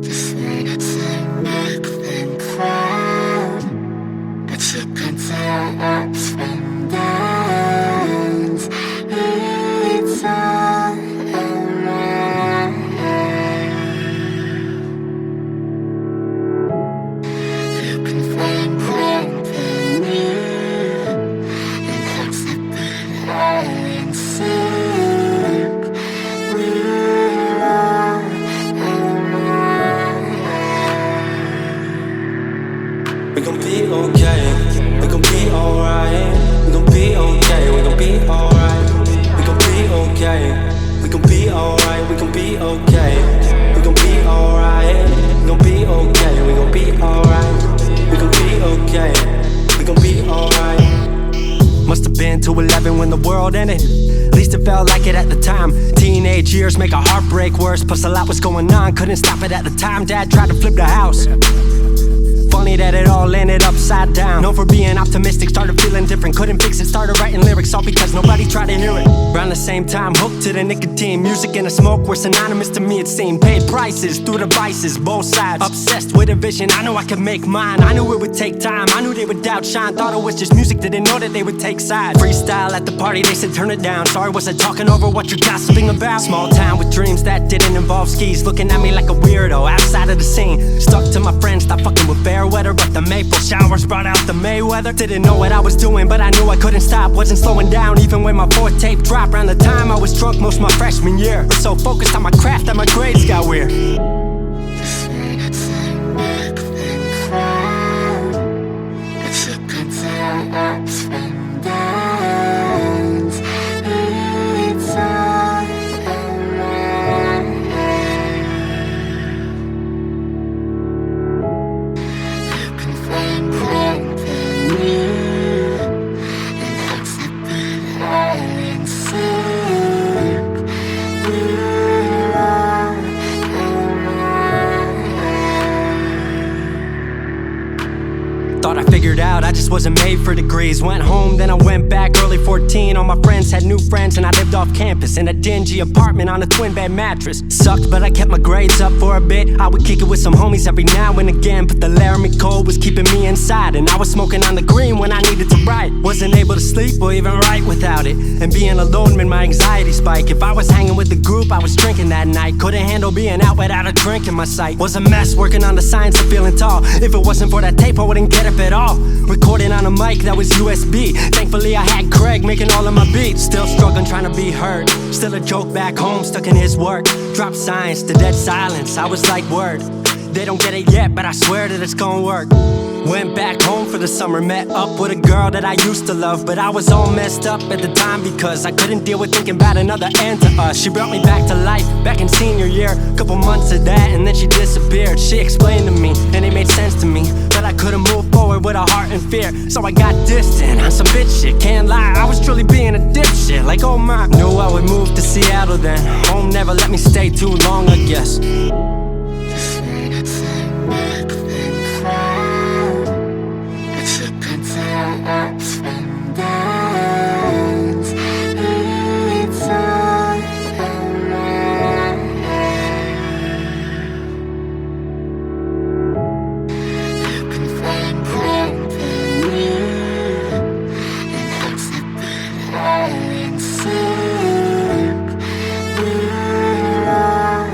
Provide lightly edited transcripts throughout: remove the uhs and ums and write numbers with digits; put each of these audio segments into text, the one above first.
Just wanna make them proud, but you can tell ups and downs. It's all around. You can find company in hearts that beat high and sync. We're all around. We gon' be okay, we gon' be alright. We gon' be okay, we gon' be alright. We gon' be okay, we gon' be alright. We gon' be okay, we gon' be alright. We gon' be okay, we gon' be alright. We gon' be okay, we gon' be alright. Must've been 2-11 when the world ended. At least it felt like it at the time. Teenage years make a heartbreak worse. Plus a lot was going on, couldn't stop it at the time. Dad tried to flip the house. Funny that it all ended upside down. Known for being optimistic, started feeling different. Couldn't fix it, started writing lyrics all because nobody tried to hear it. Around the same time, hooked to the nicotine. Music and the smoke were synonymous to me, it seemed. Paid prices through the vices, both sides. Obsessed with a vision, I knew I could make mine. I knew it would take time, I knew they would outshine. Thought it was just music, didn't know that they would take sides. Freestyle at the party, they said turn it down. Sorry, was I talking over what you're gossiping about? Small town with dreams that didn't involve skis. Looking at me like a weirdo, outside of the scene. Stuck to my friends, thought fucking with fair weather. But the maple showers brought out the Mayweather. Didn't know what I was doing, but I knew I couldn't stop. Wasn't slowing down, even when my 4th tape dropped. Around the time I was drunk most of my freshman year. Was so focused on my craft that my grades got weird. Just wanna make them proud, but you can tell ups and downs. It's all around. You can find company in hearts that beat high and sync. We're all around. Thought I figured out I just wasn't made for degrees. Went home, then I went back early 14. All my friends had new friends and I lived off campus in a dingy apartment on a twin bed mattress. Sucked, but I kept my grades up for a bit. I would kick it with some homies every now and again, but the Laramie cold was keeping me inside. And I was smoking on the green when I needed to write. Wasn't able to sleep or even write without it. And being alone made my anxiety spike. If I was hanging with the group, I was drinking that night. Couldn't handle being out without a drink in my sight. Was a mess working on the science of feeling tall. If it wasn't for that tape, I wouldn't get up at all. Recording on a mic that was USB. Thankfully I had Craig making all of my beats. Still struggling trying to be heard. Still a joke back home, stuck in his work. Dropped science to dead silence, I was like word. They don't get it yet, but I swear that it's gonna work. Went back home for the summer, met up with a girl that I used to love. But I was all messed up at the time because I couldn't deal with thinking about another end to us. She brought me back to life, back in senior year. Couple months of that and then she disappeared. She explained to me, and it made sense to me, that I couldn't move forward with a heart in fear. So I got distant on some bitch shit, can't lie, I was truly being a dipshit. Like oh my, knew I would move to Seattle then. Home never let me stay too long, I guess. Just wanna make them proud, but you can tell ups and downs. It's all around. You can find company in hearts that beat high and sync. We're all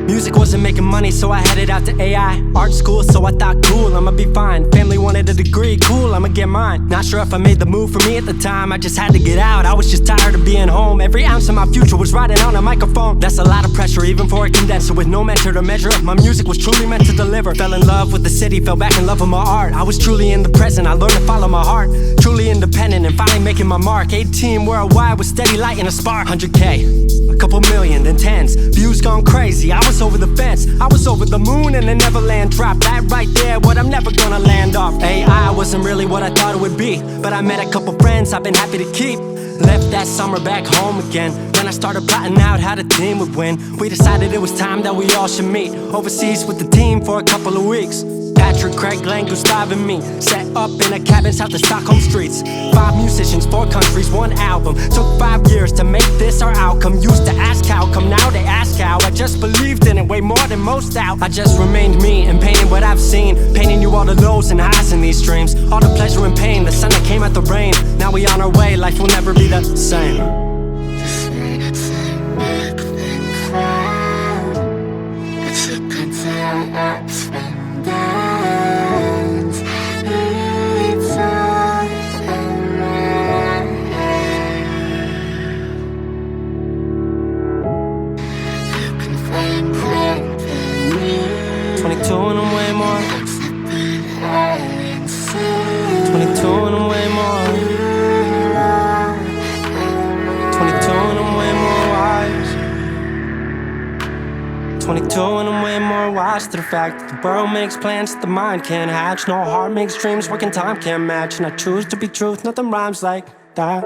Music wasn't making money, so I headed out to AI art school, so I thought cool, I'ma be fine. Family wanted a degree, cool, I'ma get mine. Not sure if I made the move for me at the time, I just had to get out. I was just tired of being home. Every ounce of my future was riding on a microphone. That's a lot of pressure, even for a condenser with no mentor to measure up. My music was truly meant to deliver. Fell in love with the city, fell back in love with my art. I was truly in the present, I learned to follow my heart. Truly independent and finally making my mark. 18 worldwide with steady lighting a spark. 100K, a couple million, then tens. Views gone crazy, I was over the fence. I was over the moon and the Neverland drop. That right there, what I'm never gonna land off. AI wasn't really what I thought it would be, but I met a couple friends I've been happy to keep. Left that summer back home again. Then I started plotting out how the team would win. We decided it was time that we all should meet overseas with the team for a couple of weeks. Patrick, Craig, Glenn, Gustav, and me set up in a cabin south of Stockholm streets. 5 musicians, 4 countries, 1 album. Took 5 years to make this our outcome. Used to ask how, come now they ask how. I just believed in it way more than most out. I just remained me and painted what I've seen, painting you all the lows and highs in these dreams, all the pleasure and pain, the sun that came at the rain. Now we on our way, life will never be the same. This makes a big thing cloud. But you can tell ups and downs. It's all around. You can find company. 22 and I'm way more. Accepted high inside. 22 and I'm way more. 22 and I'm way more wise. 22 and I'm way more wise to the fact that the world makes plans that the mind can't hatch. No heart makes dreams, working time can't match. And I choose to be truth, nothing rhymes like that.